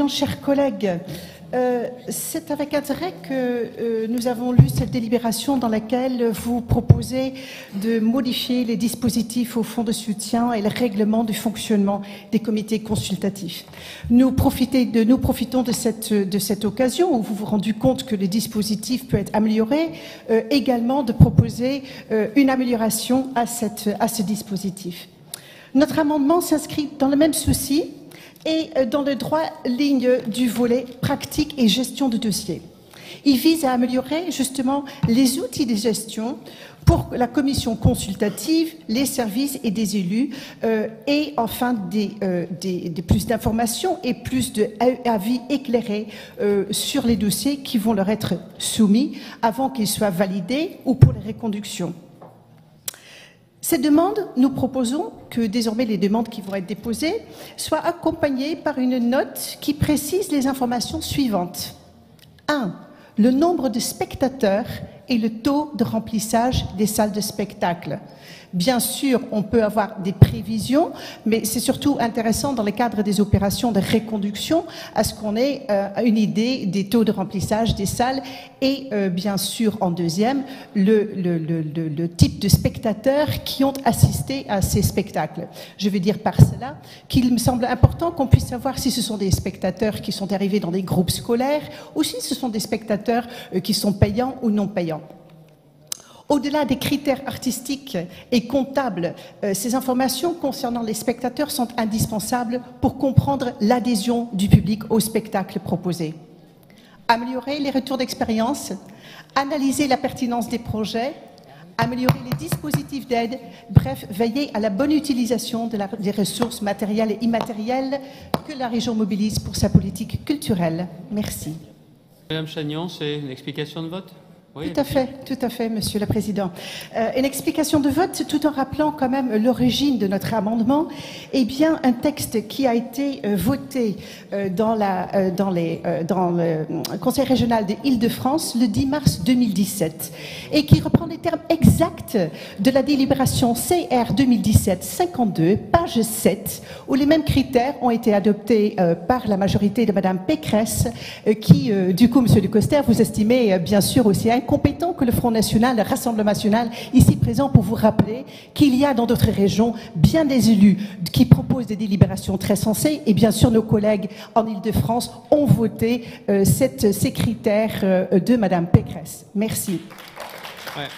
Président, chers collègues, c'est avec intérêt que nous avons lu cette délibération dans laquelle vous proposez de modifier les dispositifs au fonds de soutien et le règlement du fonctionnement des comités consultatifs. Nous profitons de cette occasion où vous vous rendez compte que le dispositif peut être amélioré, également de proposer une amélioration à ce dispositif. Notre amendement s'inscrit dans le même souci et dans le droit ligne du volet pratique et gestion de dossier. Il vise à améliorer justement les outils de gestion pour la commission consultative, les services et des élus, et enfin plus d'informations et plus d'avis éclairés sur les dossiers qui vont leur être soumis avant qu'ils soient validés ou pour les reconductions. Ces demandes, nous proposons que désormais les demandes qui vont être déposées soient accompagnées par une note qui précise les informations suivantes. 1. Le nombre de spectateurs et le taux de remplissage des salles de spectacle. Bien sûr, on peut avoir des prévisions, mais c'est surtout intéressant dans le cadre des opérations de reconduction à ce qu'on ait une idée des taux de remplissage des salles et bien sûr, en deuxième, le type de spectateurs qui ont assisté à ces spectacles. Je veux dire par cela qu'il me semble important qu'on puisse savoir si ce sont des spectateurs qui sont arrivés dans des groupes scolaires ou si ce sont des spectateurs qui sont payants ou non payants. Au-delà des critères artistiques et comptables, ces informations concernant les spectateurs sont indispensables pour comprendre l'adhésion du public au spectacle proposé. Améliorer les retours d'expérience, analyser la pertinence des projets, améliorer les dispositifs d'aide, bref, veiller à la bonne utilisation des ressources matérielles et immatérielles que la région mobilise pour sa politique culturelle. Merci. Madame Chagnon, c'est une explication de vote ? Oui, tout à fait, Monsieur le Président. Une explication de vote, tout en rappelant quand même l'origine de notre amendement, est bien un texte qui a été voté dans le Conseil régional de Île-de-France le 10 mars 2017 et qui reprend les termes exacts de la délibération CR 2017-52, page 7, où les mêmes critères ont été adoptés par la majorité de Madame Pécresse, qui, du coup, Monsieur Ducoster, vous estimez bien sûr aussi compétent que le Front National, le Rassemblement National, ici présent pour vous rappeler qu'il y a dans d'autres régions bien des élus qui proposent des délibérations très sensées et bien sûr nos collègues en Île-de-France ont voté ces critères de Madame Pécresse. Merci. Ouais.